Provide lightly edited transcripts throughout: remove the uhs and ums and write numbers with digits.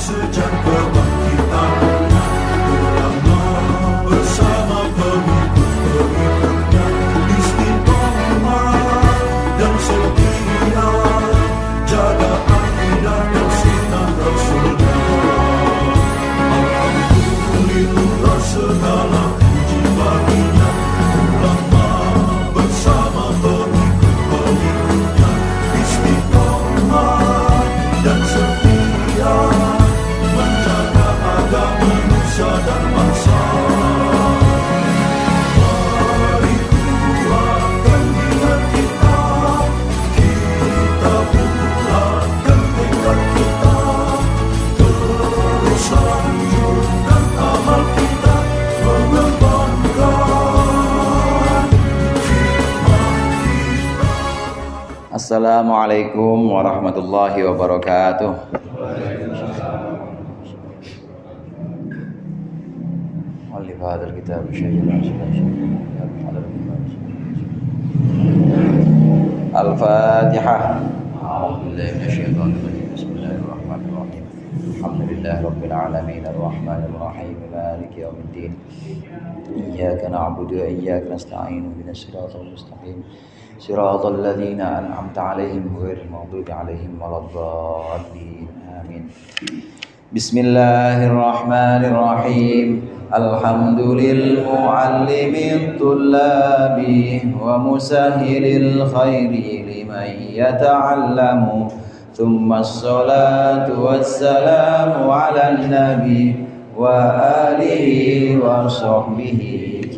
sejak kebangkitan ulama bersama pengikut-pengikutnya istiqomah dan setia jaga akidah dan sunnah Rasulullah. Alhamdulillah segala puji baginya ulama bersama pengikut-pengikutnya istiqomah dan setia menjaga agama nusa dan bangsa. Mari kuatkan niat kita, kita bulatkan tekad kita, terus lanjutkan amal kita, mengembangkan hikmah kita. Assalamualaikum warahmatullahi wabarakatuh. Alif hadzal kitab syai'an Al-Fatihah. A'udzubillahi minasyaitonir rajim. Bismillahirrahmanirrahim. Alhamdulillahi rabbil alamin arrahmanir rahim maliki yaumiddin. Iyyaka na'budu wa iyyaka nasta'in ihdinas siratal mustaqim. Siratal ladzina an'amta 'alaihim ghairil maghdubi 'alaihim waladdallin. Amin. Bismillahirrahmanirrahim. Alhamdulil muallimit tullabi wa musahhilil khairi liman yata'allamu. Thumma as-salatu wassalamu 'alan nabi wa alihi wa sahbihi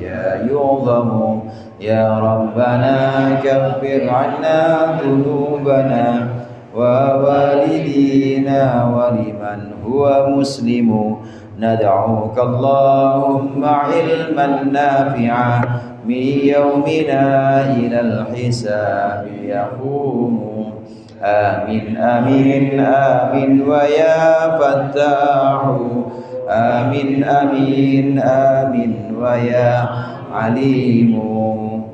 yu'zamu. Ya Rabbana kaffir 'anna dhunubana wa walidina wa liman huwa muslimu. Nad'uka Allahumma ilman nafi'a min yawmina ilal hisabi yaqumu. Amin amin amin wa ya fattahu. Amin amin amin wa ya alimu.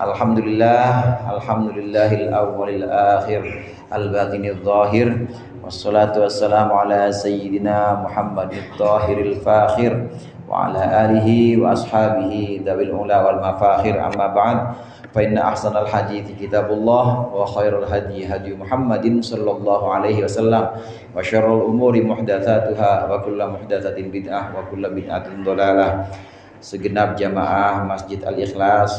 Alhamdulillah, alhamdulillahil awwalil akhir al-batinil zahir. Wassalatu wassalamu ala sayyidina Muhammadit tahiril fakhir wa ala alihi wa ashabihi dawil ula wal mafakhir. Amma ba'd, fa inna ahsanal hadithi kitabullah wa khairul hadi hadi Muhammadin sallallahu alaihi wasallam wa syarrul umuri muhdatsatuha wa kullu muhdatsatin bid'ah wa kullu bid'atin dhalalah. Segenap jamaah Masjid Al-Ikhlas,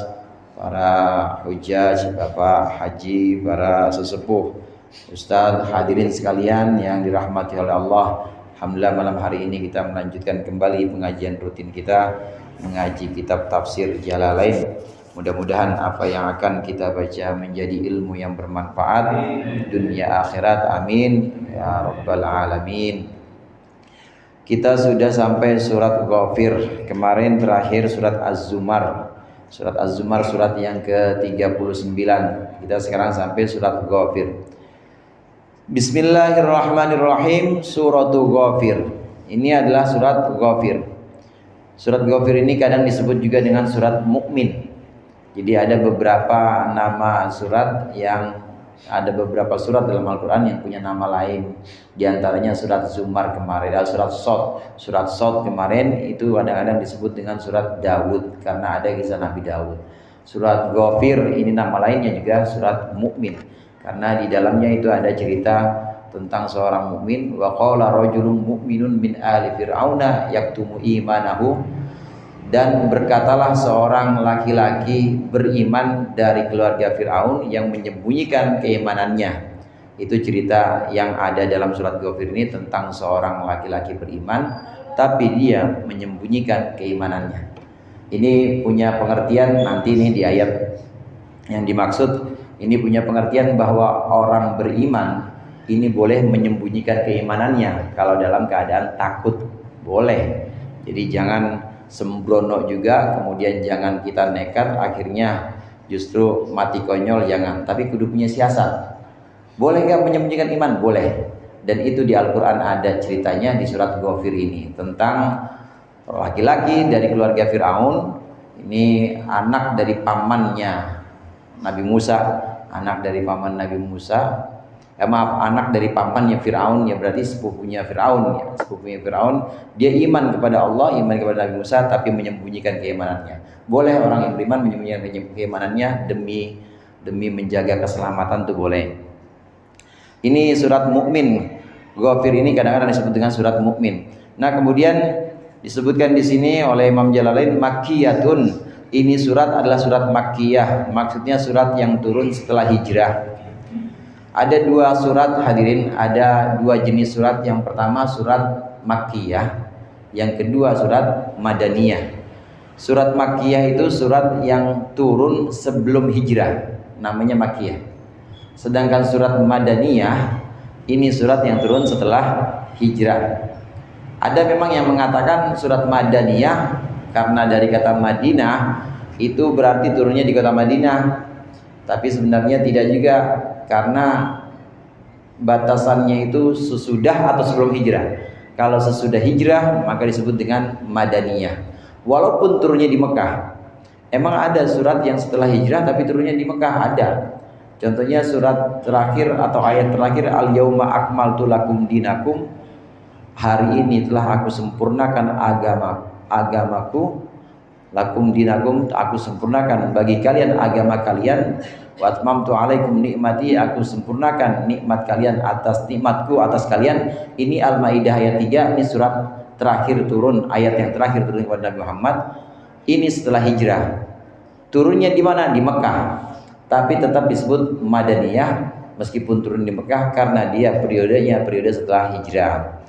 para hujjaj, bapak haji, para sesepuh, Ustadz, hadirin sekalian yang dirahmati oleh Allah. Alhamdulillah malam hari ini kita melanjutkan kembali pengajian rutin kita, mengaji kitab tafsir Jalalain. Mudah-mudahan apa yang akan kita baca menjadi ilmu yang bermanfaat dunia akhirat, amin ya rabbal alamin. Kita sudah sampai surat Ghafir. Kemarin terakhir surat Az-Zumar. Surat Az-Zumar surat yang ke-39. Kita sekarang sampai surat Ghafir. Bismillahirrahmanirrahim. Suratul Ghafir. Ini adalah surat Ghafir. Surat Ghafir ini kadang disebut juga dengan surat Mukmin. Jadi ada beberapa nama surat yang ada beberapa surat dalam Al-Quran yang punya nama lain. Di antaranya surat Zumar kemarin, surat Shad. Surat Shad kemarin itu kadang-kadang disebut dengan surat Daud karena ada kisah Nabi Daud. Surat Ghafir ini nama lainnya juga surat Mukmin karena di dalamnya itu ada cerita tentang seorang mukmin. Wa qala rajulun mu'minun min ali fir'auna yaktumu imanahu. Dan berkatalah seorang laki-laki beriman dari keluarga Fir'aun yang menyembunyikan keimanannya. Itu cerita yang ada dalam surat Ghafir ini tentang seorang laki-laki beriman tapi dia menyembunyikan keimanannya. Ini punya pengertian nanti nih di ayat yang dimaksud. Ini punya pengertian bahwa orang beriman ini boleh menyembunyikan keimanannya kalau dalam keadaan takut, boleh. Jadi jangan sembrono juga, kemudian jangan kita nekat akhirnya justru mati konyol, jangan. Tapi kudu punya siasat. Boleh gak menyembunyikan iman? Boleh. Dan itu di Al-Quran ada ceritanya di surat Ghafir ini tentang laki-laki dari keluarga Fir'aun. Ini anak dari pamannya Nabi Musa, anak dari paman Nabi Musa, maaf, anak dari pamannya Firaun, ya berarti sepupunya Firaun, ya sepupunya Firaun. Dia iman kepada Allah, iman kepada Nabi Musa, tapi menyembunyikan keimanannya. Boleh orang yang beriman menyembunyikan keimanannya demi menjaga keselamatan, tuh boleh. Ini surat Mukmin. Ghafir ini kadang-kadang disebut dengan surat Mukmin. Nah, kemudian disebutkan di sini oleh Imam Jalalain Makkiyatun. Ini surat adalah surat Makkiyah, maksudnya surat yang turun setelah hijrah. Ada dua surat hadirin, ada dua jenis surat. Yang pertama surat Makkiyah, yang kedua surat Madaniyah. Surat Makkiyah itu surat yang turun sebelum hijrah, namanya Makkiyah. Sedangkan surat Madaniyah ini surat yang turun setelah hijrah. Ada memang yang mengatakan surat Madaniyah karena dari kata Madinah itu berarti turunnya di kota Madinah. Tapi sebenarnya tidak juga, karena batasannya itu sesudah atau sebelum hijrah. Kalau sesudah hijrah maka disebut dengan Madaniyah. Walaupun turunnya di Mekah. Emang ada surat yang setelah hijrah tapi turunnya di Mekah, ada. Contohnya surat terakhir atau ayat terakhir, Al-Yauma akmaltu lakum dinakum. Hari ini telah aku sempurnakan agamaku. Lakum dinakum, aku sempurnakan bagi kalian agama kalian. Wa atmamtu alaikum nikmati, aku sempurnakan nikmat kalian atas nikmatku atas kalian. Ini Al-Maidah ayat 3. Ini surat terakhir turun, ayat yang terakhir turun kepada Nabi Muhammad. Ini setelah hijrah. Turunnya di mana? Di Mekah. Tapi tetap disebut Madaniyah meskipun turun di Mekah karena dia periode setelah hijrah.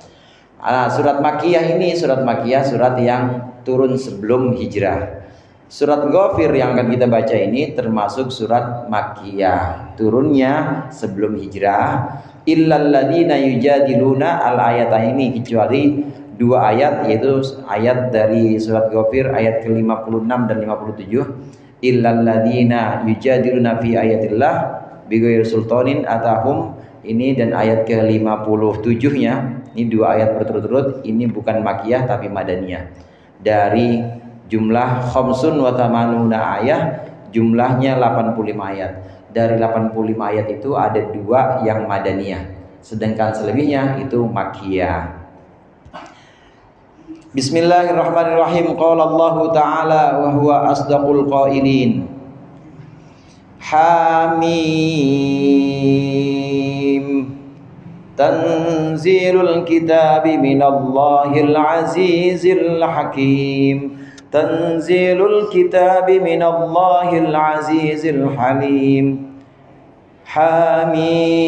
Surat Makkiyah ini surat Makkiyah, surat yang turun sebelum hijrah. Surat Ghafir yang akan kita baca ini termasuk surat Makkiyah, turunnya sebelum hijrah. Illal ladzina yujadiluna al-ayat ini, kecuali dua ayat, yaitu ayat dari surat Ghafir ayat ke-56 dan 57. Illal ladzina yujadiluna fi ayatillah bighairi sultanin atahum, ini, dan ayat ke-57-nya. Ini dua ayat berturut-turut. Ini bukan Makkiyah tapi Madaniyah. Dari jumlah khamsun wa tamanuna ayat, jumlahnya 85 ayat. Dari 85 ayat itu ada dua yang Madaniyah, sedangkan selebihnya itu Makkiyah. Bismillahirrahmanirrahim. Qala Allah Ta'ala wa huwa asdaqul qailin. Hamim. Tanzilul kitabi minallahil azizil hakim. Tanzilul kitabi minallahil azizil halim. Hamim.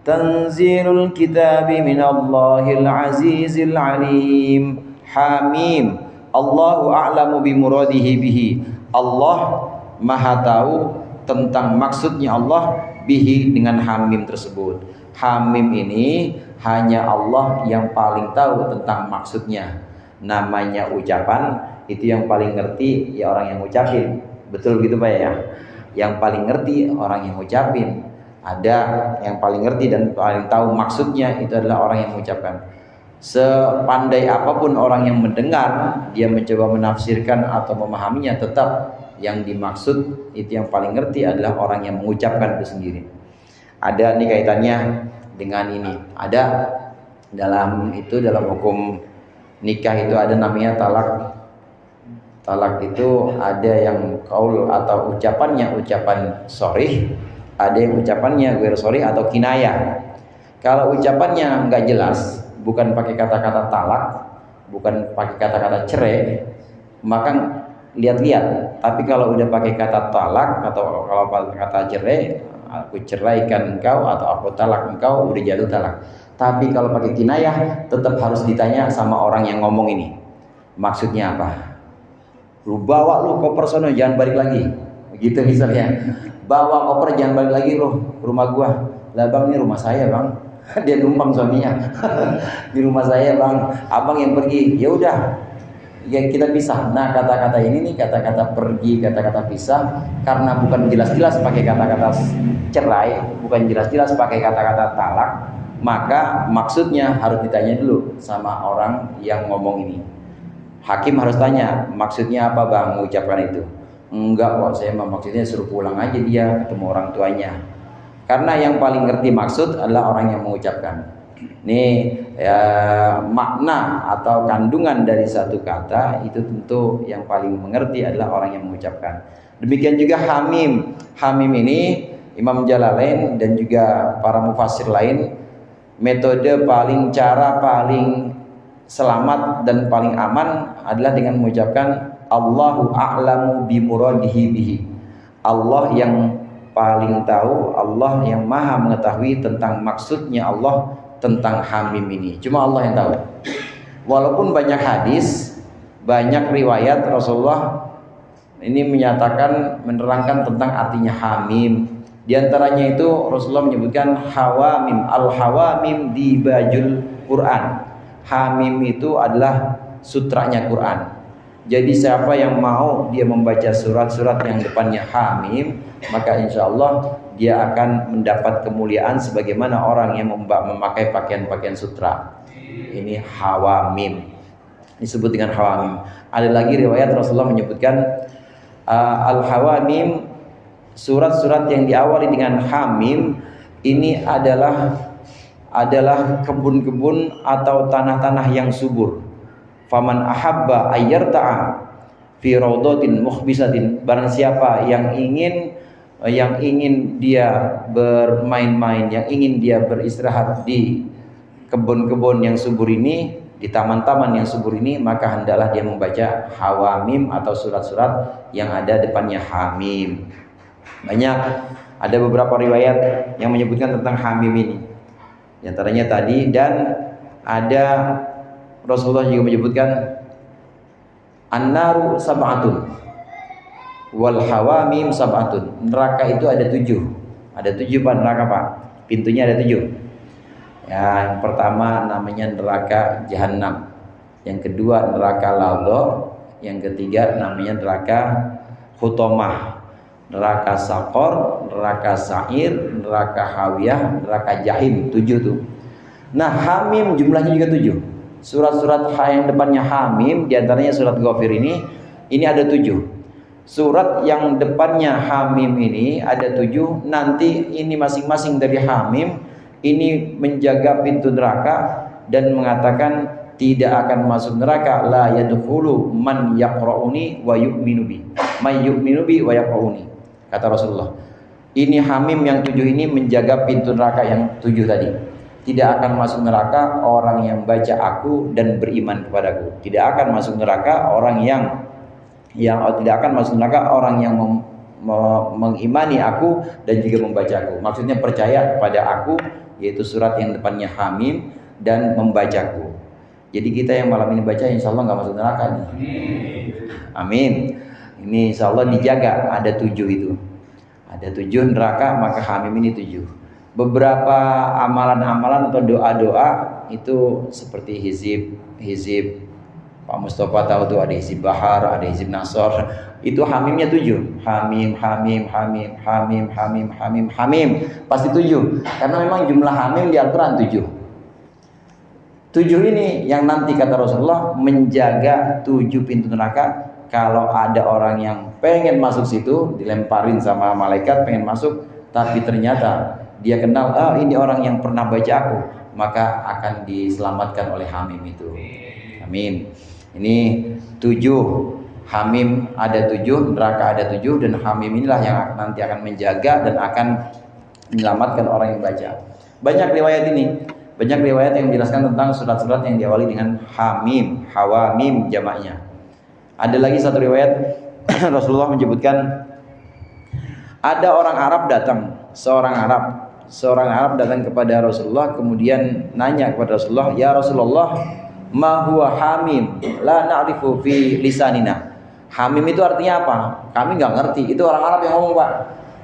Tanzilul kitabi minallahil azizil alim. Hamim. Allahu a'lamu bimuradihi bihi. Allah Maha tahu tentang maksudnya Allah bihi, dengan hamim tersebut. Hamim ini hanya Allah yang paling tahu tentang maksudnya. Namanya ucapan, itu yang paling ngerti ya orang yang ngucapin. Betul gitu Pak ya? Yang paling ngerti orang yang ngucapin. Ada yang paling ngerti dan paling tahu maksudnya, itu adalah orang yang mengucapkan. Sepandai apapun orang yang mendengar, dia mencoba menafsirkan atau memahaminya, tetap yang dimaksud itu yang paling ngerti adalah orang yang mengucapkan itu sendiri. Ada nih kaitannya dengan ini. Ada dalam hukum nikah itu ada namanya talak. Talak itu ada yang qaul atau ucapannya ucapan sharih, ada yang ucapannya ghair sharih atau kinayah. Kalau ucapannya nggak jelas, bukan pakai kata-kata talak, bukan pakai kata-kata cerai, maka lihat-lihat. Tapi kalau udah pakai kata talak atau kalau kata cerai, aku ceraikan engkau atau aku talak engkau, udah jatuh talak. Tapi kalau pakai kinayah, tetap harus ditanya sama orang yang ngomong ini, maksudnya apa? Lu bawa lu koper sono, jangan balik lagi. Begitu misalnya. Bawa koper jangan balik lagi lu ke rumah gua. Lah bang, ini rumah saya bang. Dia numpang suaminya. Di rumah saya bang. Abang yang pergi. Ya udah. Ya kita pisah. Nah kata-kata ini nih, kata-kata pergi, kata-kata pisah, karena bukan jelas-jelas pakai kata-kata cerai, bukan jelas-jelas pakai kata-kata talak, maka maksudnya harus ditanya dulu sama orang yang ngomong ini. Hakim harus tanya, maksudnya apa bang mengucapkan itu? Enggak kok, saya maksudnya suruh pulang aja dia ketemu orang tuanya. Karena yang paling ngerti maksud adalah orang yang mengucapkan. Ini ya, makna atau kandungan dari satu kata itu tentu yang paling mengerti adalah orang yang mengucapkan. Demikian juga hamim. Hamim ini Imam Jalalain dan juga para mufassir lain, metode cara paling selamat dan paling aman adalah dengan mengucapkan Allahu a'lamu bimuradihi bihi. Allah yang paling tahu, Allah yang maha mengetahui tentang maksudnya Allah tentang hamim ini. Cuma Allah yang tahu. Walaupun banyak hadis, banyak riwayat Rasulullah ini menyatakan, menerangkan tentang artinya hamim. Di antaranya itu Rasulullah menyebutkan hawamim, al-hawamim di bajul Quran. Hamim itu adalah sutranya Quran. Jadi siapa yang mau dia membaca surat-surat yang depannya hamim, maka insya Allah dia akan mendapat kemuliaan sebagaimana orang yang memakai pakaian-pakaian sutra. Ini hawamim, disebut dengan hawamim. Ada lagi riwayat Rasulullah menyebutkan al-hawamim, surat-surat yang diawali dengan hamim ini adalah kebun-kebun atau tanah-tanah yang subur. Faman ahabba ayyarta'a fi raudhatin mukhbisatin, barang siapa yang ingin dia bermain-main, yang ingin dia beristirahat di kebun-kebun yang subur ini, di taman-taman yang subur ini, maka hendaklah dia membaca hawamim atau surat-surat yang ada depannya hamim. Banyak, ada beberapa riwayat yang menyebutkan tentang hamim ini. Di antaranya tadi, dan ada Rasulullah juga menyebutkan an-naru sab'atun wal hawamim sab'atun. Neraka itu ada 7. Ada 7 Pak neraka Pak. Pintunya ada 7. Yang pertama namanya neraka Jahannam. Yang kedua neraka Ladha. Yang ketiga namanya neraka Hutomah. Neraka Saqor, neraka Sa'ir, neraka Hawiyah, neraka Jahim. 7 tuh. Nah, hamim jumlahnya juga 7. Surat-surat yang depannya hamim, diantaranya surat Ghafir ini ada 7. Surat yang depannya hamim ini ada 7. Nanti ini masing-masing dari hamim ini menjaga pintu neraka dan mengatakan tidak akan masuk neraka. La yadkhulu man yaqra'uni wa yu'minu bi. May yu'minu bi wa yaqra'uni. Kata Rasulullah. Ini hamim yang 7 ini menjaga pintu neraka yang 7 tadi. Tidak akan masuk neraka orang yang baca aku dan beriman kepadaku. Tidak akan masuk neraka orang yang tidak akan masuk neraka orang yang mengimani aku dan juga membacaku. Maksudnya percaya kepada aku, yaitu surat yang depannya hamim dan membacaku. Jadi kita yang malam ini baca insya Allah nggak masuk neraka nih. Amin. Ini insya Allah dijaga. Ada 7 itu. Ada 7 neraka, maka hamim ini 7. Beberapa amalan-amalan atau doa-doa itu seperti hizib Pak Mustafa tahu tuh, ada hizib Bahar, ada hizib Nasr. Itu hamimnya 7. Hamim. Pasti 7. Karena memang jumlah hamim di Al-Quran 7. 7 ini yang nanti kata Rasulullah menjaga 7 pintu neraka. Kalau ada orang yang pengen masuk situ, dilemparin sama malaikat pengen masuk, tapi ternyata dia kenal, ini orang yang pernah baca aku, maka akan diselamatkan oleh hamim itu. Amin. Ini 7 hamim ada 7, neraka ada 7, dan hamim inilah yang nanti akan menjaga dan akan menyelamatkan orang yang baca. Banyak riwayat ini, banyak riwayat yang menjelaskan tentang surat-surat yang diawali dengan hamim, hawamim jamaknya. Ada lagi satu riwayat Rasulullah menyebutkan ada orang Arab datang, seorang Arab datang kepada Rasulullah, kemudian nanya kepada Rasulullah, ya Rasulullah, ma huwa hamim la na'rifu fi lisanina. Hamim itu artinya apa? Kami nggak ngerti. Itu orang Arab yang ngomong Pak.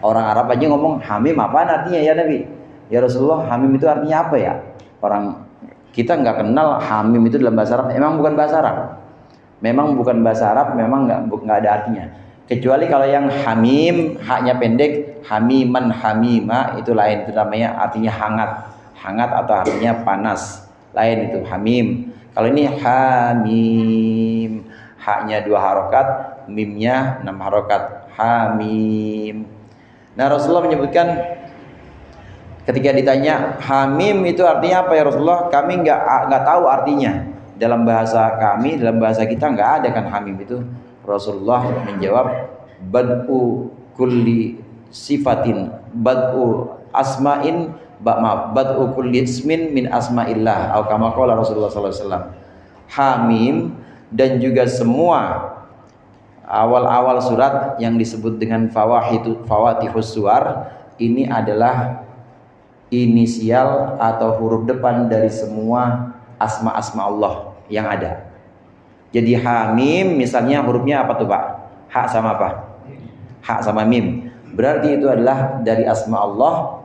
Orang Arab aja ngomong hamim, apaan artinya ya Nabi? Ya Rasulullah, hamim itu artinya apa ya? Orang kita nggak kenal hamim itu dalam bahasa Arab. Memang bukan bahasa Arab. Memang nggak ada artinya. Kecuali kalau yang hamim, haknya pendek, hamiman, hamima itu lain, itu namanya artinya hangat atau artinya panas, lain itu hamim. Kalau ini hamim, haknya 2 harokat, mimnya 6 harokat, hamim. Nah Rasulullah menyebutkan Ketika ditanya Hamim itu artinya apa ya Rasulullah, kami nggak tahu artinya. Dalam bahasa kami, dalam bahasa kita nggak ada kan Hamim itu. Rasulullah menjawab, bad'u kulli sifatin, bad'u asma'in, bad'u kulli ismin min asma'illah, atau kama qala Rasulullah sallallahu alaihi wasallam. Hamim dan juga semua awal-awal surat yang disebut dengan fawatihus suwar ini adalah inisial atau huruf depan dari semua asma-asma Allah yang ada. Jadi Hamim misalnya hurufnya apa tuh Pak? Ha sama apa? Ha sama mim. Berarti itu adalah dari asma Allah,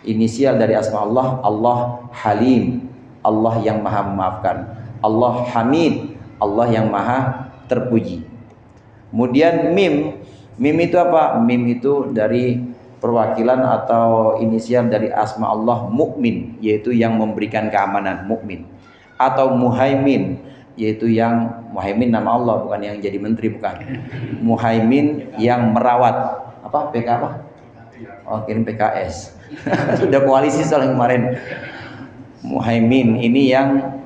inisial dari asma Allah. Allah Halim, Allah yang maha memaafkan. Allah Hamid, Allah yang maha terpuji. Kemudian mim itu apa? Mim itu dari perwakilan atau inisial dari asma Allah Mukmin, yaitu yang memberikan keamanan, mukmin. Atau Muhaimin, yaitu yang Muhaimin nama Allah, bukan yang jadi menteri, bukan. Muhaimin yang merawat. Apa? PK apa? Oh, kirim PKS. Sudah koalisi soal kemarin. Muhaimin ini yang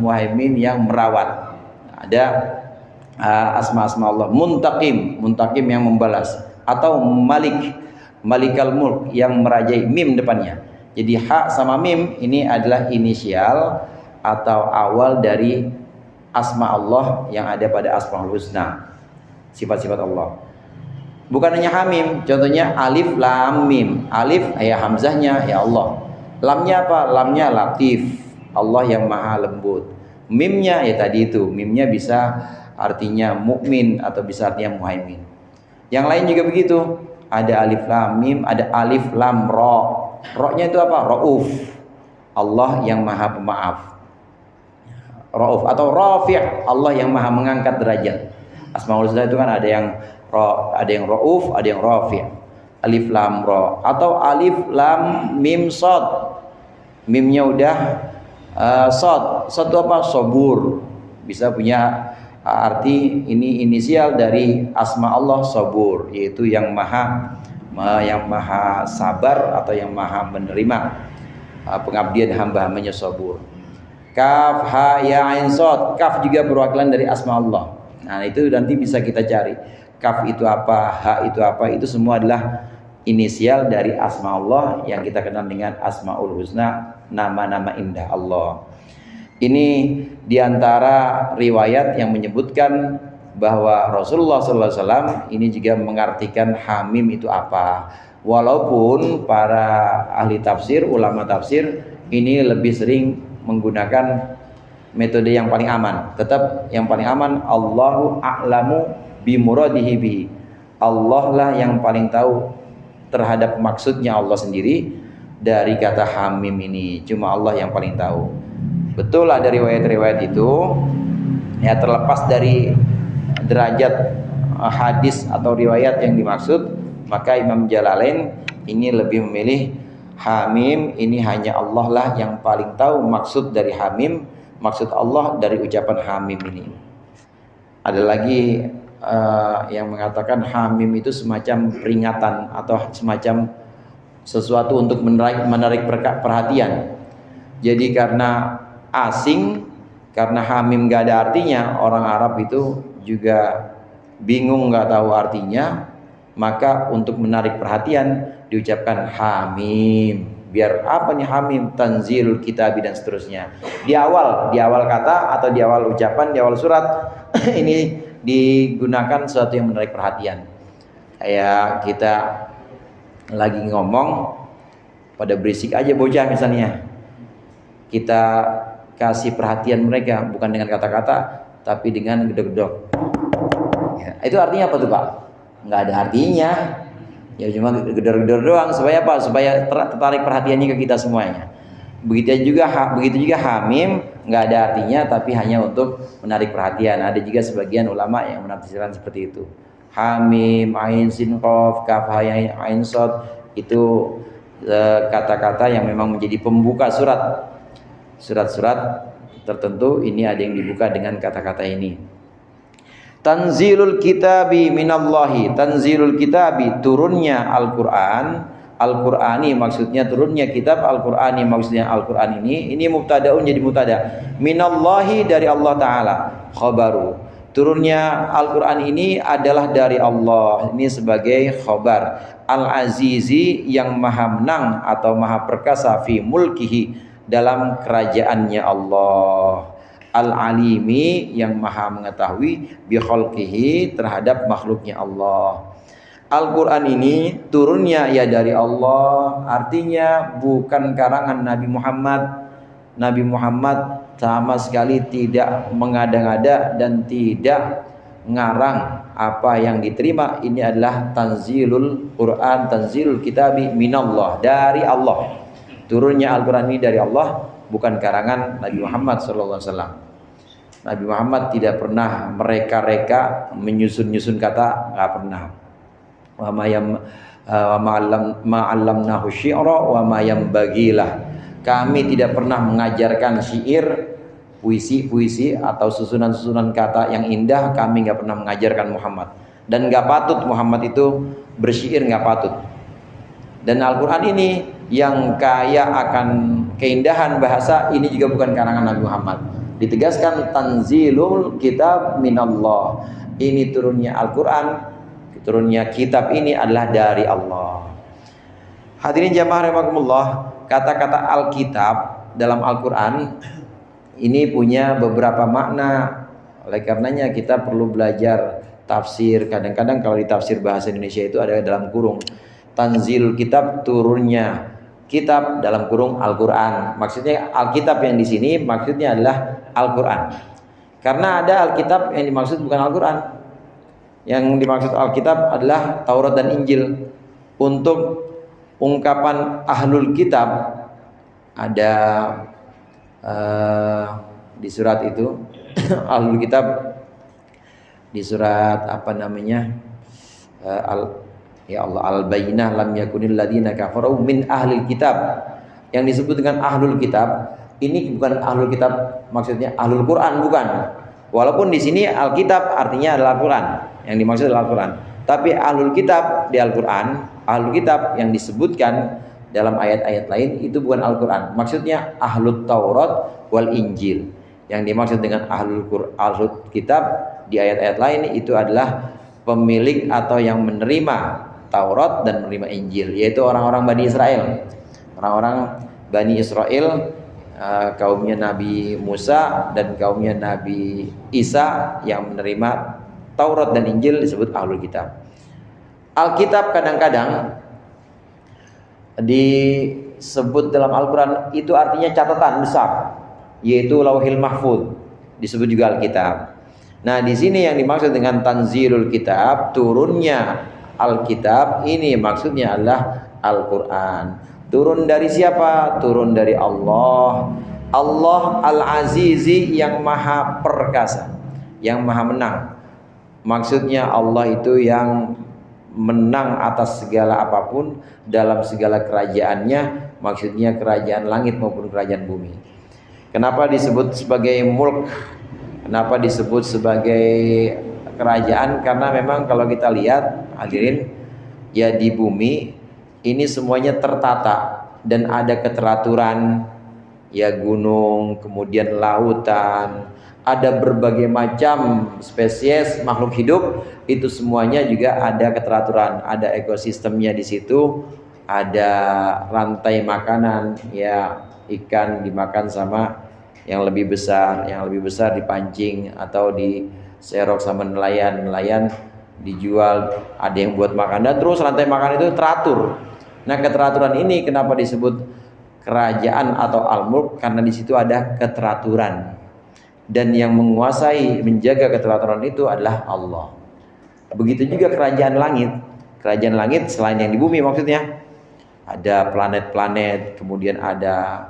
Muhaimin yang merawat. Ada asma-asma Allah. Muntaqim yang membalas. Atau Malikal Mulk yang merajai, mim depannya. Jadi ha sama mim ini adalah inisial atau awal dari asma Allah yang ada pada Asmaul Husna, sifat-sifat Allah. Bukan hanya Hamim, contohnya alif lam mim. Alif ya hamzahnya ya Allah. Lamnya apa? Lamnya Latif, Allah yang maha lembut. Mimnya ya tadi itu, mimnya bisa artinya mukmin atau bisa artinya Muhaimin. Yang lain juga begitu. Ada alif lam mim, ada alif lam ro. Ro-nya itu apa? Rauf, Allah yang maha pemaaf. Rauf atau Rafi', Allah yang maha mengangkat derajat. Asmaul Husna itu kan ada yang Rauf, ada yang Rafi'. Alif lam ra atau alif lam mim sad. Mimnya udah sad. Sad itu apa? Sabur. Bisa punya arti ini inisial dari asma Allah Sabur, yaitu yang maha sabar atau yang maha menerima pengabdian hamba-hambanya Sabur. Kaf ha ya ain sad, kaf juga perwakilan dari asma Allah. Nah itu nanti bisa kita cari kaf itu apa, ha itu apa, itu semua adalah inisial dari asma Allah yang kita kenal dengan Asmaul Husna, nama-nama indah Allah. Ini diantara riwayat yang menyebutkan bahwa Rasulullah SAW ini juga mengartikan Hamim itu apa. Walaupun para ahli tafsir, ulama tafsir ini lebih sering menggunakan metode yang paling aman. Tetap yang paling aman, Allahu a'lamu bimuradihi bihi. Allah lah yang paling tahu terhadap maksudnya Allah sendiri dari kata Hamim ini. Cuma Allah yang paling tahu. Betul ada riwayat-riwayat itu, ya terlepas dari derajat hadis atau riwayat yang dimaksud, maka Imam Jalalain ini lebih memilih Hamim ini hanya Allah lah yang paling tahu maksud dari Hamim, maksud Allah dari ucapan Hamim ini. Ada lagi yang mengatakan Hamim itu semacam peringatan atau semacam sesuatu untuk menarik perhatian. Jadi karena asing, karena Hamim gak ada artinya, orang Arab itu juga bingung gak tahu artinya, maka untuk menarik perhatian diucapkan Hamim. Biar apa nih Hamim? Tanzilul Kitab dan seterusnya. Di awal kata atau di awal ucapan, di awal surat ini digunakan sesuatu yang menarik perhatian. Kayak kita lagi ngomong pada berisik aja bocah misalnya, kita kasih perhatian mereka bukan dengan kata-kata tapi dengan gedor-gedor. Ya, itu artinya apa tuh Pak? Nggak ada artinya. Ya cuma gedor-gedor doang supaya apa? Supaya tertarik perhatiannya ke kita semuanya. Begitu juga Hamim nggak ada artinya tapi hanya untuk menarik perhatian. Ada juga sebagian ulama yang menafsirkan seperti itu. Hamim, ain sin qaf, kaf ha ya ain sad itu kata-kata yang memang menjadi pembuka surat-surat tertentu. Ini ada yang dibuka dengan kata-kata ini. Tanzilul kitabi minallahi. Tanzilul kitabi, turunnya Al-Quran Al-Qur'ani maksudnya turunnya kitab, Al-Qur'ani maksudnya Al-Qur'an ini mubtadaun jadi mubtada. Minallahi dari Allah taala. Khabaru. Turunnya Al-Qur'an ini adalah dari Allah. Ini sebagai khabar. Al-Azizi yang maha menang atau maha perkasa fi mulkihi dalam kerajaannya Allah. Al-Alimi yang maha mengetahui bi khalqihi terhadap makhluknya Allah. Al-Quran ini turunnya ya dari Allah, artinya bukan karangan Nabi Muhammad. Nabi Muhammad sama sekali tidak mengada-ngada dan tidak ngarang apa yang diterima. Ini adalah tanzilul Quran, tanzilul kitabi minallah, dari Allah. Turunnya Al-Quran ini dari Allah, bukan karangan Nabi Muhammad SAW. Nabi Muhammad tidak pernah mereka-reka menyusun-nyusun kata, nggak pernah. Wa ma 'allamnahu syi'ra wa ma yanbagilah. Kami tidak pernah mengajarkan syair, puisi-puisi atau susunan-susunan kata yang indah. Kami nggak pernah mengajarkan Muhammad, dan nggak patut Muhammad itu bersyair, nggak patut. Dan Al-Quran ini yang kaya akan keindahan bahasa ini juga bukan karangan Nabi Muhammad. Ditegaskan tanzilul kitab minallah. Ini turunnya Al-Quran, turunnya kitab ini adalah dari Allah. Hadirin jamaah rahimakumullah, kata-kata Alkitab dalam Al-Quran ini punya beberapa makna. Oleh karenanya kita perlu belajar tafsir. Kadang-kadang kalau di tafsir bahasa Indonesia itu ada dalam kurung tanzil kitab, turunnya kitab, dalam kurung Al-Quran. Maksudnya Alkitab yang di sini maksudnya adalah Al-Quran. Karena ada Alkitab yang dimaksud bukan Al-Quran. Yang dimaksud Alkitab adalah Taurat dan Injil. Untuk ungkapan ahlul kitab ada di surat itu ahlul kitab di surat apa namanya, ya Allah, Al-Bayyinah lam yakunil ladina kafaru min ahlil kitab. Yang disebut dengan ahlul kitab ini bukan ahlul kitab maksudnya ahlul Quran, bukan. Walaupun di sini Alkitab artinya adalah Al-Quran, yang dimaksud adalah Al-Quran. Tapi ahlul kitab di Al-Quran, ahlul kitab yang disebutkan dalam ayat-ayat lain itu bukan Al-Quran. Maksudnya ahlut Taurat wal Injil. Yang dimaksud dengan ahlul kitab di ayat-ayat lain itu adalah pemilik atau yang menerima Taurat dan menerima Injil, yaitu orang-orang Bani Israel. Orang-orang Bani Israel, kaumnya Nabi Musa dan kaumnya Nabi Isa yang menerima Taurat dan Injil disebut ahlul kitab. Alkitab kadang-kadang disebut dalam Al-Quran itu artinya catatan besar, yaitu Lauhil Mahfuz, disebut juga Alkitab. Nah, di sini yang dimaksud dengan tanzilul kitab, turunnya Alkitab, ini maksudnya adalah Al-Quran. Turun dari siapa? Turun dari Allah. Allah Al-Azizi yang maha perkasa, yang maha menang. Maksudnya Allah itu yang menang atas segala apapun dalam segala kerajaannya. Maksudnya kerajaan langit maupun kerajaan bumi. Kenapa disebut sebagai mulk? Kenapa disebut sebagai kerajaan? Karena memang kalau kita lihat hadirin, ya di bumi ini semuanya tertata dan ada keteraturan, ya gunung, kemudian lautan, ada berbagai macam spesies makhluk hidup, itu semuanya juga ada keteraturan, ada ekosistemnya di situ, ada rantai makanan, ya ikan dimakan sama yang lebih besar dipancing atau diserok sama nelayan dijual, ada yang buat makan, dan terus rantai makan itu teratur. Nah, keteraturan ini kenapa disebut kerajaan atau al-mulk? Karena di situ ada keteraturan, dan yang menguasai menjaga keteraturan itu adalah Allah. Begitu juga kerajaan langit. Kerajaan langit selain yang di bumi maksudnya ada planet-planet, kemudian ada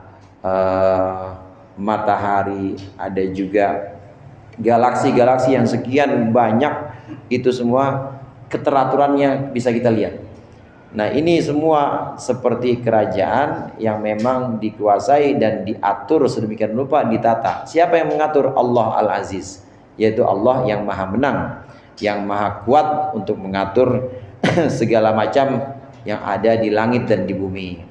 matahari, ada juga galaksi-galaksi yang sekian banyak, itu semua keteraturannya bisa kita lihat. Nah, ini semua seperti kerajaan yang memang dikuasai dan diatur sedemikian rupa, ditata. Siapa yang mengatur? Allah Al-Aziz, yaitu Allah yang maha menang, yang maha kuat untuk mengatur segala macam yang ada di langit dan di bumi.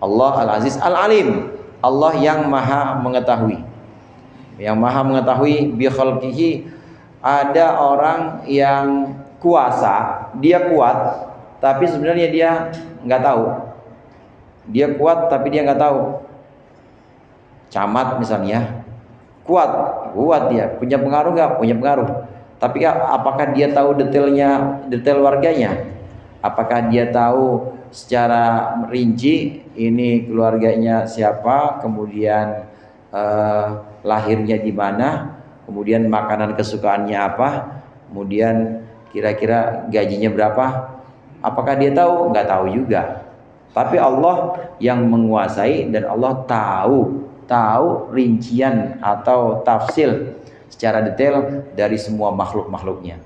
Allah Al-Aziz Al-Alim, Allah yang maha mengetahui. Yang maha mengetahui bi khalqihi. Ada orang yang kuasa, dia kuat, tapi sebenarnya dia nggak tahu. Dia kuat tapi dia nggak tahu. Camat misalnya, kuat dia, punya pengaruh nggak? Punya pengaruh. Tapi apakah dia tahu detail warganya? Apakah dia tahu secara rinci ini keluarganya siapa, kemudian lahirnya di mana, kemudian makanan kesukaannya apa, kemudian kira-kira gajinya berapa? Apakah dia tahu? Nggak tahu juga. Tapi Allah yang menguasai dan Allah tahu rincian atau tafsil secara detail dari semua makhluk-makhluknya.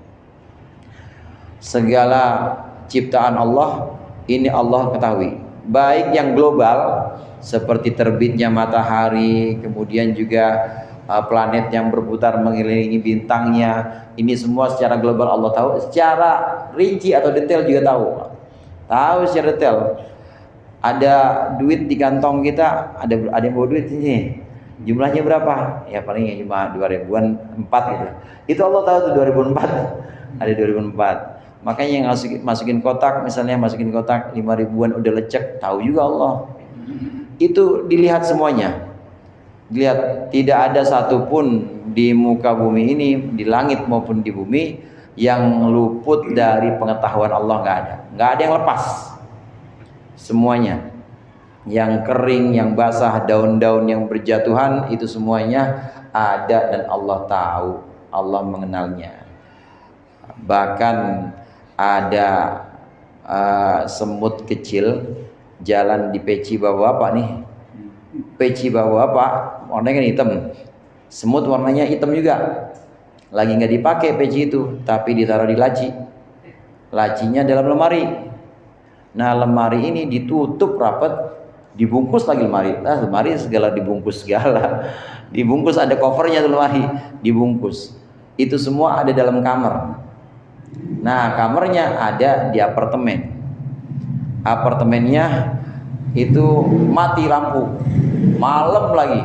Segala ciptaan Allah ini Allah ketahui, baik yang global seperti terbitnya matahari, kemudian juga planet yang berputar mengelilingi bintangnya, ini semua secara global Allah tahu. Secara rinci atau detail juga tahu secara detail. Ada duit di kantong kita, ada yang bawa duit ini, jumlahnya berapa? Ya paling cuma 2000-an 4 gitu. Itu Allah tahu tuh 2004. Ada 2004. Makanya yang masukin kotak, misalnya masukin kotak 5.000-an udah lecek, tahu juga Allah. Itu dilihat semuanya. Dilihat, tidak ada satupun di muka bumi ini, di langit maupun di bumi, yang luput dari pengetahuan Allah. Nggak ada yang lepas. Semuanya, yang kering, yang basah, daun-daun yang berjatuhan, itu semuanya ada dan Allah tahu, Allah mengenalnya. Bahkan ada semut kecil jalan di peci bapak nih, peci bapak warnanya kan hitam, semut warnanya hitam juga, lagi nggak dipakai peci itu, tapi ditaruh di laci, lacinya dalam lemari. Nah lemari ini ditutup rapat, dibungkus lagi lemari. Nah lemari segala dibungkus segala, dibungkus, ada covernya tuh lemari, dibungkus. Itu semua ada dalam kamar. Nah kamarnya ada di apartemen. Apartemennya itu mati lampu, malam lagi.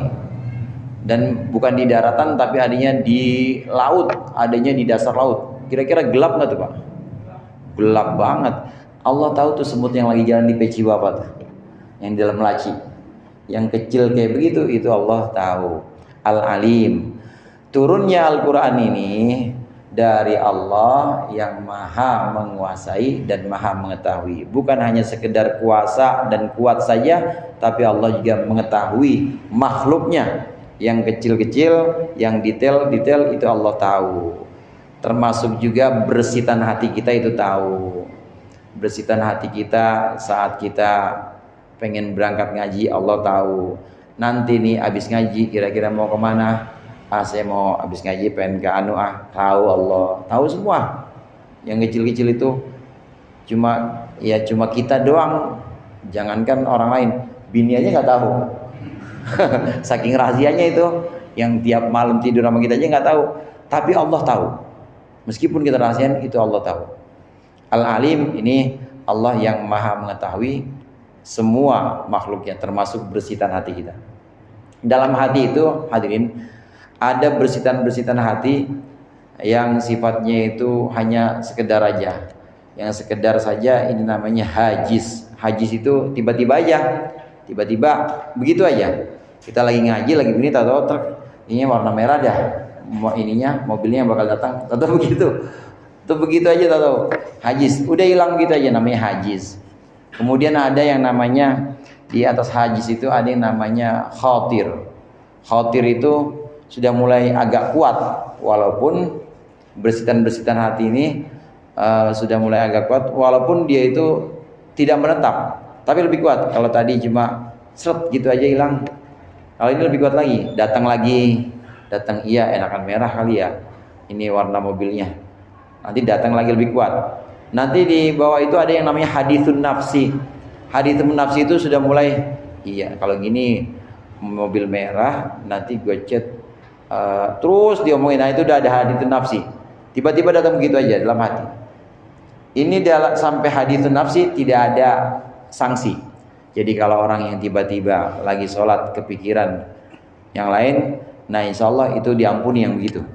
Dan bukan di daratan tapi adanya di laut, adanya di dasar laut. Kira-kira gelap nggak tuh Pak? Gelap banget. Allah tahu tuh semut yang lagi jalan di peci bapak tuh, yang di dalam laci, yang kecil kayak begitu, itu Allah tahu. Al-Alim. Turunnya Al-Quran ini dari Allah yang maha menguasai dan maha mengetahui. Bukan hanya sekedar kuasa dan kuat saja, tapi Allah juga mengetahui makhluknya, yang kecil-kecil, yang detail-detail itu Allah tahu. Termasuk juga bersitan hati kita itu tahu. Bersitan hati kita saat kita pengen berangkat ngaji, Allah tahu. Nanti nih abis ngaji kira-kira mau kemana? Saya mau abis ngaji pengen ke tahu Allah, tahu semua. Yang kecil-kecil itu cuma kita doang, jangankan orang lain, bini aja nggak tahu. Saking rahasianya itu, yang tiap malam tidur sama kita aja nggak tahu, tapi Allah tahu. Meskipun kita rahasian, itu Allah tahu. Al-Alim ini Allah yang maha mengetahui semua makhluknya, termasuk bersitan hati kita. Dalam hati itu hadirin, ada bersitan-bersitan hati yang sifatnya itu hanya sekedar aja, yang sekedar saja, ini namanya hajis. Hajis itu tiba-tiba aja, tiba-tiba begitu aja. Kita lagi ngaji, lagi begini, tahu-tahu truk ini warna merah dah, ininya mobilnya bakal datang, tahu begitu. Itu begitu aja, tahu hajis, udah hilang gitu aja, namanya hajis. Kemudian ada yang namanya di atas hajis itu ada yang namanya khatir. Khatir itu sudah mulai agak kuat, walaupun bersitan-bersitan hati ini sudah mulai agak kuat, walaupun dia itu tidak menetap, tapi lebih kuat. Kalau tadi cuma seret gitu aja hilang, kalau ini lebih kuat lagi, datang iya enakan merah kali ya, ini warna mobilnya, nanti datang lagi lebih kuat. Nanti di bawah itu ada yang namanya hadithun nafsi. Hadithun nafsi itu sudah mulai, iya kalau gini mobil merah nanti gue chat, terus diomongin. Nah itu udah ada hadithun nafsi, tiba-tiba datang begitu aja dalam hati. Ini sampai haditsun nafsi tidak ada sanksi. Jadi kalau orang yang tiba-tiba lagi sholat kepikiran yang lain, nah insya Allah itu diampuni yang begitu.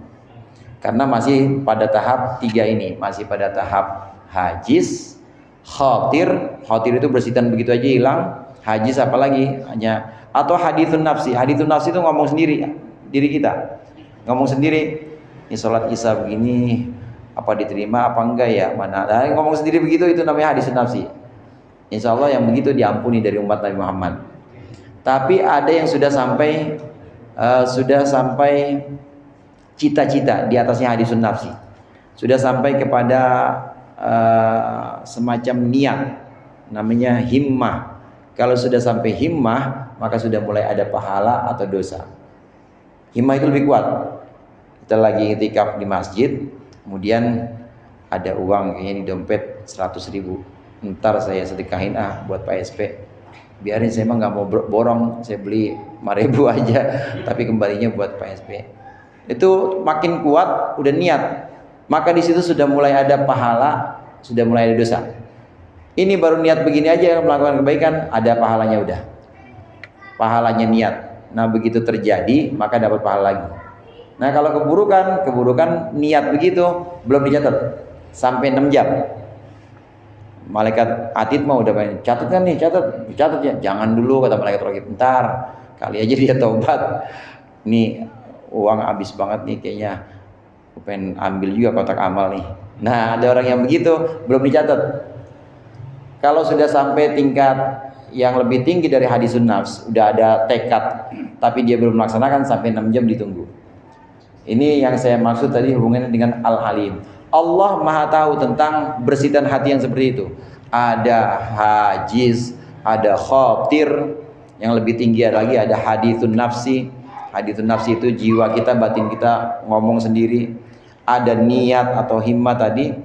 Karena masih pada tahap 3 ini, masih pada tahap hajiz, khatir. Khatir itu bersitan begitu aja hilang. Hajiz apalagi hanya, atau haditsun nafsi. Haditsun nafsi itu ngomong sendiri, diri kita ngomong sendiri, ini sholat isya begini, apa diterima apa enggak ya, mana, nah, ngomong sendiri begitu, itu namanya haditsun nafsi. Insya Allah yang begitu diampuni dari umat Nabi Muhammad. Tapi ada yang sudah sampai cita-cita di atasnya haditsun nafsi, sudah sampai kepada semacam niat, namanya himmah. Kalau sudah sampai himmah, maka sudah mulai ada pahala atau dosa. Himmah itu lebih kuat. Kita lagi i'tikaf di masjid, kemudian ada uang kayaknya di dompet 100.000. Ntar saya sedekahin buat Pak SP. Biarin, saya mah nggak mau borong, saya beli 5.000 aja, tapi kembalinya buat Pak SP. Itu makin kuat, udah niat. Maka di situ sudah mulai ada pahala, sudah mulai ada dosa. Ini baru niat begini aja melakukan kebaikan, ada pahalanya udah. Pahalanya niat. Nah begitu terjadi maka dapat pahala lagi. Nah kalau keburukan niat begitu belum dicatat sampai 6 jam. Malaikat atid mau udah pengen catat kan nih, catat ya. Jangan dulu kata malaikat raqib, bentar, kali aja dia taubat. Nih uang habis banget nih kayaknya, aku pengen ambil juga kotak amal nih. Nah ada orang yang begitu belum dicatat. Kalau sudah sampai tingkat yang lebih tinggi dari haditsun nafs, udah ada tekad, tapi dia belum melaksanakan, sampai 6 jam ditunggu. Ini yang saya maksud tadi hubungannya dengan Al-Halim. Allah Maha tahu tentang bersitan hati yang seperti itu. Ada hajiz, ada khatir, yang lebih tinggi lagi ada haditsun nafsi. Haditsun nafsi itu jiwa kita, batin kita ngomong sendiri. Ada niat atau himmah tadi.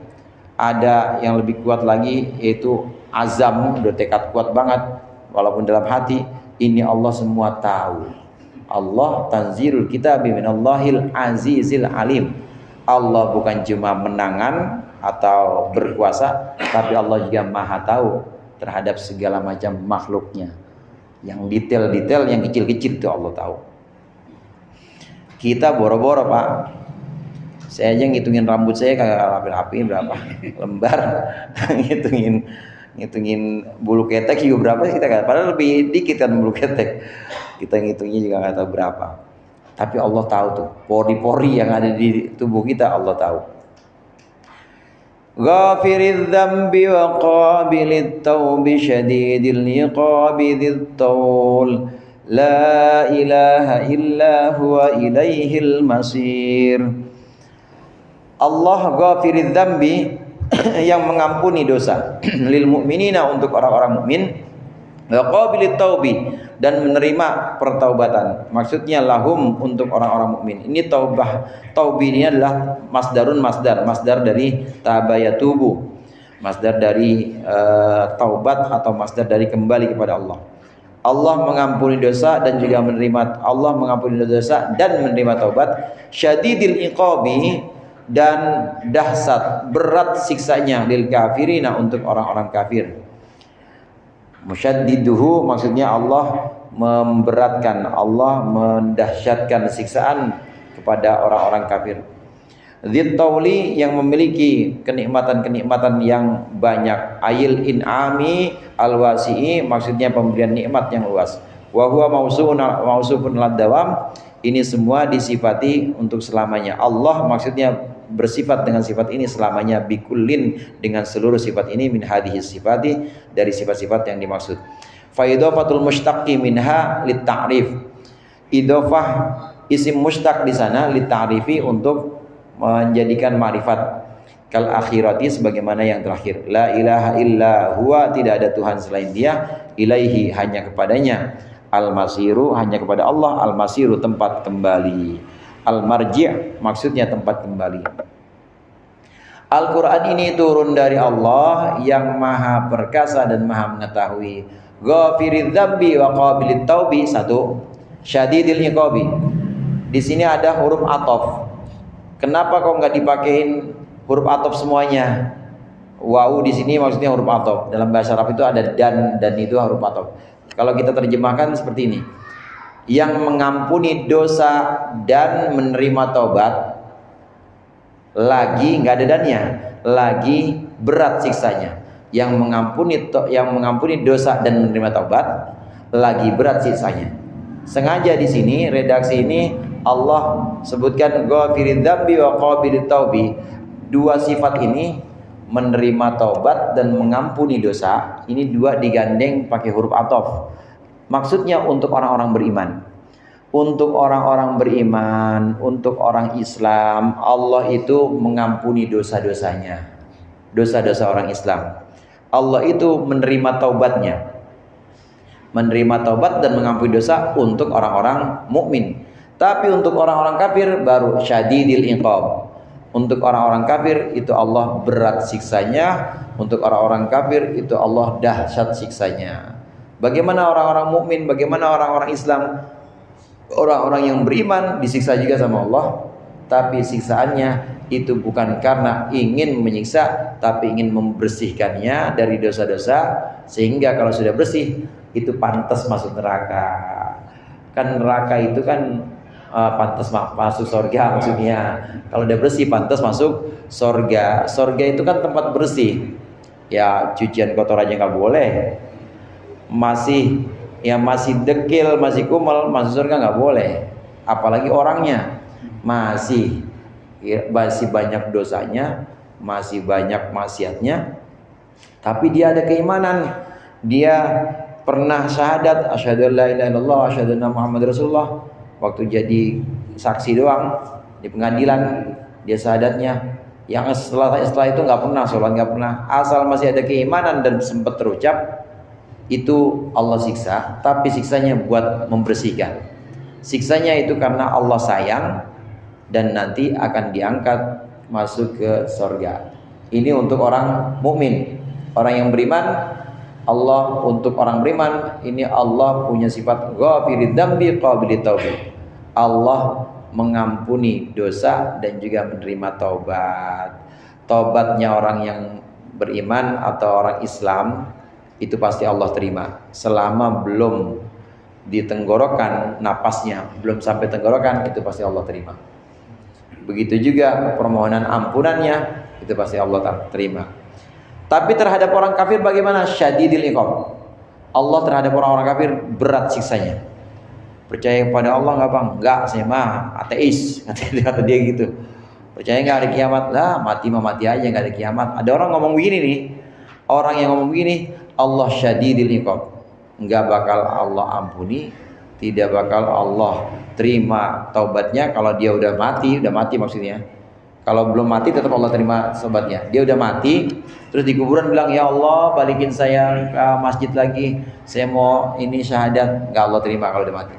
Ada yang lebih kuat lagi yaitu azam, udah tekad kuat banget walaupun dalam hati. Ini Allah semua tahu. Allah tanzilul kitab minallahil azizil alim. Allah bukan cuma menangan atau berkuasa, tapi Allah juga maha tahu terhadap segala macam makhluknya. Yang detail-detail, yang kecil-kecil itu Allah tahu. Kita boro-boro Pak, saya aja ngitungin rambut saya kagak rapi-rapi berapa lembar, ngitungin bulu ketek juga berapa sih kita kan, padahal lebih dikit kan bulu ketek, kita ngitungnya juga nggak tahu berapa. Tapi Allah tahu tuh pori-pori yang ada di tubuh kita, Allah tahu. Ghafiridz dzambi wa qabilit taubi syadidil iqabi dzit taul la ilaha illa huwa ilaihil masir. Allah ghafiridz dzambi, yang mengampuni dosa, lil mu'minina, untuk orang-orang mukmin, wa qabilit taubi, dan menerima pertaubatan. Maksudnya lahum, untuk orang-orang mukmin. Ini taubi ini adalah masdar dari tabayatubu, masdar dari taubat atau masdar dari kembali kepada Allah. Allah mengampuni dosa dan juga menerima, Allah mengampuni dosa dan menerima taubat. Syadidil iqabi, dan dahsyat berat siksanya, lil kafirina, untuk orang-orang kafir. Musyaddiduhu, maksudnya Allah memberatkan, Allah mendahsyatkan siksaan kepada orang-orang kafir. Dzit tauli, yang memiliki kenikmatan-kenikmatan yang banyak. Ayil in'ami al-wasi'i, maksudnya pemberian nikmat yang luas. Wa huwa mausufun lad-dawam, ini semua disifati untuk selamanya. Allah maksudnya bersifat dengan sifat ini selamanya, bikullin, dengan seluruh sifat ini, min hadhihi sifati, dari sifat-sifat yang dimaksud. Fa idhafatul mushtaqi minha lit ta'rif, idhofah isim mushtaq di sana lit ta'rifi, untuk menjadikan ma'rifat. Kal akhirati, sebagaimana yang terakhir. La ilaha illa huwa, tidak ada Tuhan selain Dia. Ilaihi, hanya kepadanya. Al masiru, hanya kepada Allah. Al masiru, tempat kembali. Al-marji', maksudnya tempat kembali. Al-Quran ini turun dari Allah yang maha perkasa dan maha mengetahui. Ghafiridz dzambi wa qabilit taubi, satu. Syadidil iqabi. Di sini ada huruf athof. Kenapa kok nggak dipakein huruf athof semuanya? Wau di sini maksudnya huruf athof. Dalam bahasa Arab itu ada dan itu huruf athof. Kalau kita terjemahkan seperti ini. Yang mengampuni dosa dan menerima taubat, lagi nggak ada dannya, lagi berat siksanya. Yang mengampuni dosa dan menerima taubat, lagi berat siksanya. Sengaja di sini redaksi ini Allah sebutkan ghafirid dzambi wa qabilit taubi. Dua sifat ini, menerima taubat dan mengampuni dosa, ini dua digandeng pakai huruf athof. Maksudnya untuk orang-orang beriman. Untuk orang-orang beriman, untuk orang Islam, Allah itu mengampuni dosa-dosanya. Dosa-dosa orang Islam. Allah itu menerima taubatnya. Menerima taubat dan mengampuni dosa untuk orang-orang mukmin. Tapi untuk orang-orang kafir baru syadidil iqab. Untuk orang-orang kafir itu Allah berat siksanya. Untuk orang-orang kafir itu Allah dahsyat siksanya. Bagaimana orang-orang mukmin, bagaimana orang-orang Islam? Orang-orang yang beriman disiksa juga sama Allah, tapi siksaannya itu bukan karena ingin menyiksa, tapi ingin membersihkannya dari dosa-dosa, sehingga kalau sudah bersih itu pantas masuk neraka. Kan neraka itu kan pantas masuk surga maksudnya. Kalau udah bersih pantas masuk surga. Surga itu kan tempat bersih. Ya cucian kotor aja nggak boleh. Masih dekil, masih kumal, masuk surga nggak boleh. Apalagi orangnya masih banyak dosanya, masih banyak maksiatnya, tapi dia ada keimanan. Dia pernah syahadat asyhadu an la ilaha illallah asyhadu anna muhammadar rasulullah. Waktu jadi saksi doang di pengadilan dia syahadatnya. Yang setelah itu nggak pernah sholat, nggak pernah. Asal masih ada keimanan dan sempat terucap, itu Allah siksa, tapi siksanya buat membersihkan. Siksanya itu karena Allah sayang dan nanti akan diangkat masuk ke surga. Ini untuk orang mukmin, orang yang beriman. Allah untuk orang beriman ini Allah punya sifat ghafirid dzambi qabilit taubi. Allah mengampuni dosa dan juga menerima taubat. Taubatnya orang yang beriman atau orang Islam itu pasti Allah terima selama belum ditenggorokan napasnya, belum sampai tenggorokan, itu pasti Allah terima. Begitu juga permohonan ampunannya, itu pasti Allah terima. Tapi terhadap orang kafir bagaimana? Syadidil iqab. Allah terhadap orang-orang kafir berat siksanya. Percaya kepada Allah nggak bang? Nggak, saya mah ateis, kata dia gitu. Percaya nggak ada kiamat? Lah mati aja, nggak ada kiamat. Ada orang ngomong begini nih, orang yang ngomong begini, Allah syadidil iqab, enggak bakal Allah ampuni, tidak bakal Allah terima taubatnya kalau dia udah mati maksudnya. Kalau belum mati tetap Allah terima taubatnya. Dia udah mati, terus di kuburan bilang, ya Allah balikin saya ke masjid lagi, saya mau ini syahadat, enggak Allah terima kalau udah mati.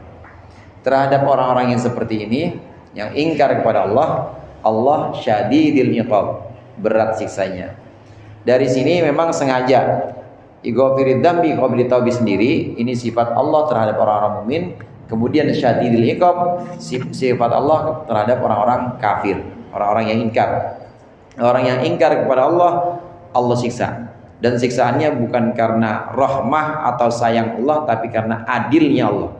Terhadap orang-orang yang seperti ini, yang ingkar kepada Allah, Allah syadidil iqab, berat siksanya. Dari sini memang sengaja ghafirid dzambi qabilit taubi sendiri, ini sifat Allah terhadap orang-orang mukmin. Kemudian syadidil iqab, sifat Allah terhadap orang-orang kafir, orang-orang yang ingkar. Orang yang ingkar kepada Allah, Allah siksa. Dan siksaannya bukan karena rahmah atau sayang Allah, tapi karena adilnya Allah.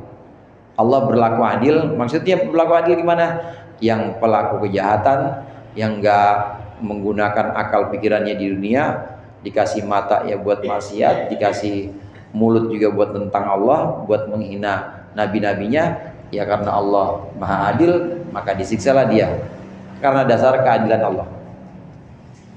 Allah berlaku adil. Maksudnya berlaku adil gimana? Yang pelaku kejahatan, yang enggak menggunakan akal pikirannya di dunia, dikasih mata ya buat maksiat, dikasih mulut juga buat tentang Allah, buat menghina nabi-nabinya, ya karena Allah maha adil, maka disiksalah dia karena dasar keadilan Allah.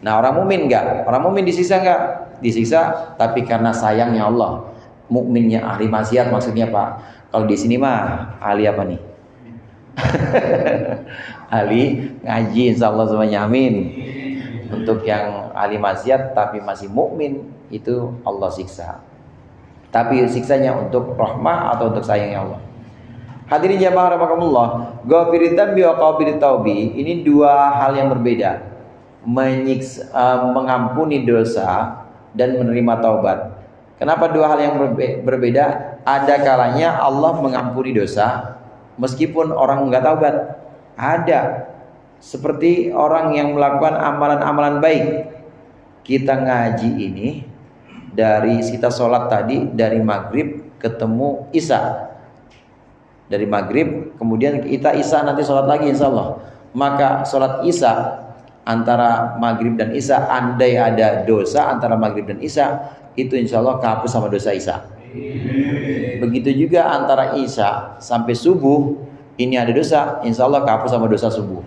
Nah orang mukmin enggak, orang mukmin disiksa enggak? Disiksa tapi karena sayangnya Allah. Mukminnya ahli maksiat maksudnya Pak. Kalau di sini mah ahli apa nih? Ahli ngaji, insyaallah semuanya amin. Untuk yang ahli maksiat tapi masih mukmin, itu Allah siksa. Tapi siksanya untuk rahmah atau untuk sayangnya Allah. Hadirin jamaah rahimakumullah, ghafirid dzambi wa qabilit taubi, ini dua hal yang berbeda. Mengampuni dosa dan menerima taubat. Kenapa dua hal yang berbeda? Ada kalanya Allah mengampuni dosa meskipun orang enggak taubat. Ada. Seperti orang yang melakukan amalan-amalan baik. kita ngaji ini dari kita sholat tadi dari maghrib ketemu isya, dari maghrib kemudian kita isya nanti sholat lagi insya Allah, maka sholat isya antara maghrib dan isya, andai ada dosa antara maghrib dan isya, itu insya Allah kehapus sama dosa isya. Begitu juga antara isya sampai subuh, ini ada dosa, insya Allah kehapus sama dosa subuh.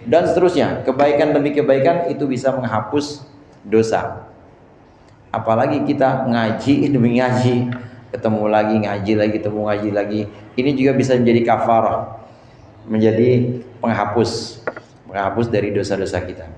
Dan seterusnya, kebaikan demi kebaikan itu bisa menghapus dosa. Apalagi kita ngaji demi ngaji, ketemu lagi ngaji lagi, ketemu ngaji lagi, ini juga bisa menjadi kafarah, menjadi penghapus dari dosa-dosa kita.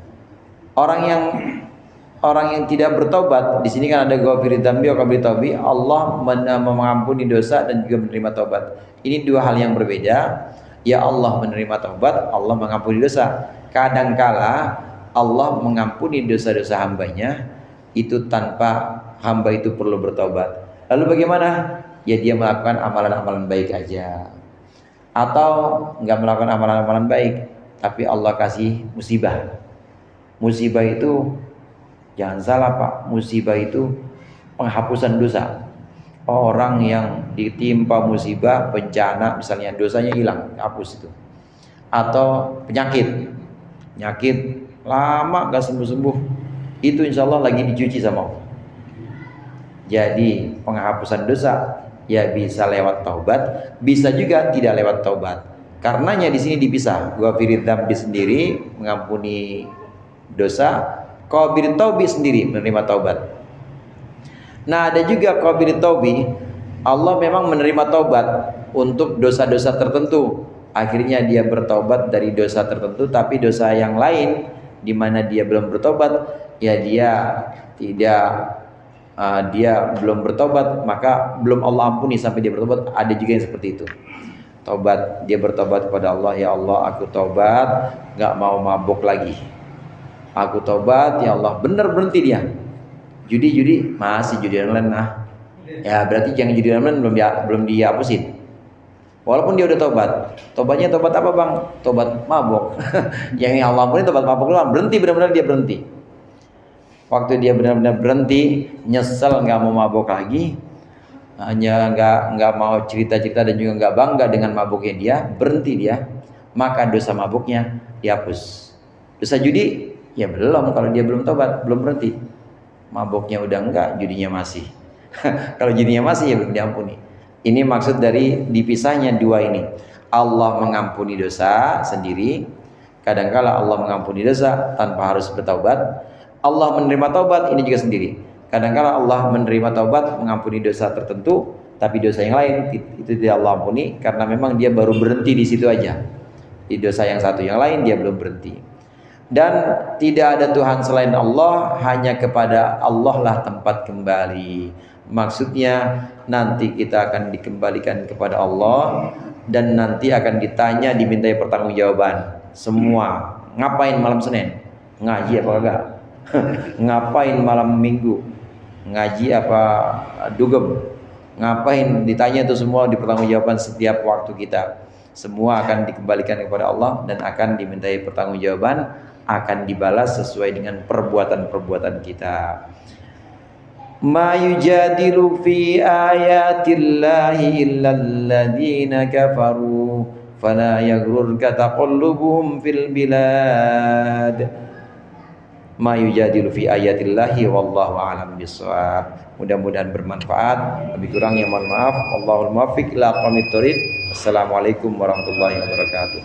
Orang yang tidak bertobat, di sini kan ada ghafiri dzambi wa qabli taubi, Allah mengampuni dosa dan juga menerima taubat. Ini dua hal yang berbeda. Ya Allah menerima taubat, Allah mengampuni dosa. Kadangkala Allah mengampuni dosa-dosa hambanya itu tanpa hamba itu perlu bertobat. Lalu bagaimana? Ya dia melakukan amalan-amalan baik aja, atau nggak melakukan amalan-amalan baik, tapi Allah kasih musibah. Musibah itu jangan salah Pak, musibah itu penghapusan dosa. Orang yang ditimpa musibah, bencana misalnya, dosanya hilang, hapus itu. Atau penyakit lama gak sembuh-sembuh, itu insya Allah lagi dicuci sama Allah. Jadi penghapusan dosa ya bisa lewat taubat, bisa juga tidak lewat taubat. Karenanya di sini dipisah, ghafiri dzambi sendiri mengampuni dosa, qabili taubi sendiri menerima taubat. Nah ada juga qabili taubi, Allah memang menerima taubat untuk dosa-dosa tertentu. Akhirnya dia bertaubat dari dosa tertentu, tapi dosa yang lain di mana dia belum bertobat, ya dia belum bertobat, maka belum Allah ampuni sampai dia bertobat. Ada juga yang seperti itu. Tobat, dia bertobat kepada Allah, ya Allah aku tobat, gak mau mabuk lagi. Aku tobat, ya Allah, benar berhenti dia. Judi masih judi online, nah ya berarti jangan judi online belum dihapusin. Walaupun dia udah tobatnya tobat apa bang? Tobat mabuk. Yang Allah ampuni tobat mabuk doang, berhenti, benar-benar dia berhenti. Waktu dia benar-benar berhenti, nyesel nggak mau mabuk lagi, hanya nggak mau cerita-cerita dan juga nggak bangga dengan mabuknya dia, berhenti dia, maka dosa mabuknya dihapus. Dosa judi ya belum, kalau dia belum tobat, belum berhenti. Mabuknya udah enggak, judinya masih. Kalau judinya masih ya belum diampuni. Ini maksud dari dipisahnya dua ini. Allah mengampuni dosa sendiri, kadangkala Allah mengampuni dosa tanpa harus bertaubat. Allah menerima taubat, ini juga sendiri. Kadangkala Allah menerima taubat, mengampuni dosa tertentu, tapi dosa yang lain itu tidak Allah ampuni karena memang dia baru berhenti di situ aja. Di dosa yang satu yang lain dia belum berhenti. Dan tidak ada Tuhan selain Allah, hanya kepada Allah lah tempat kembali. Maksudnya nanti kita akan dikembalikan kepada Allah dan nanti akan ditanya, dimintai pertanggungjawaban. Semua, ngapain malam Senin? Ngaji apa enggak? Ngapain malam Minggu? Ngaji apa dugem? Ngapain? Ditanya itu semua, dipertanggungjawaban setiap waktu kita. Semua akan dikembalikan kepada Allah dan akan dimintai pertanggungjawaban, akan dibalas sesuai dengan perbuatan-perbuatan kita. Ma yujadilu fi ayatillahi illal ladzina kafaru fala yaghrurka taqallubuhum fil bilad. Ma yujadilu fi ayatillahi wallahu a'lam bissawab. Mudah-mudahan bermanfaat. Lebih kurangnya mohon maaf. Wallahul muwaffiq ila aqwamit thoriq. Assalamualaikum warahmatullahi wabarakatuh.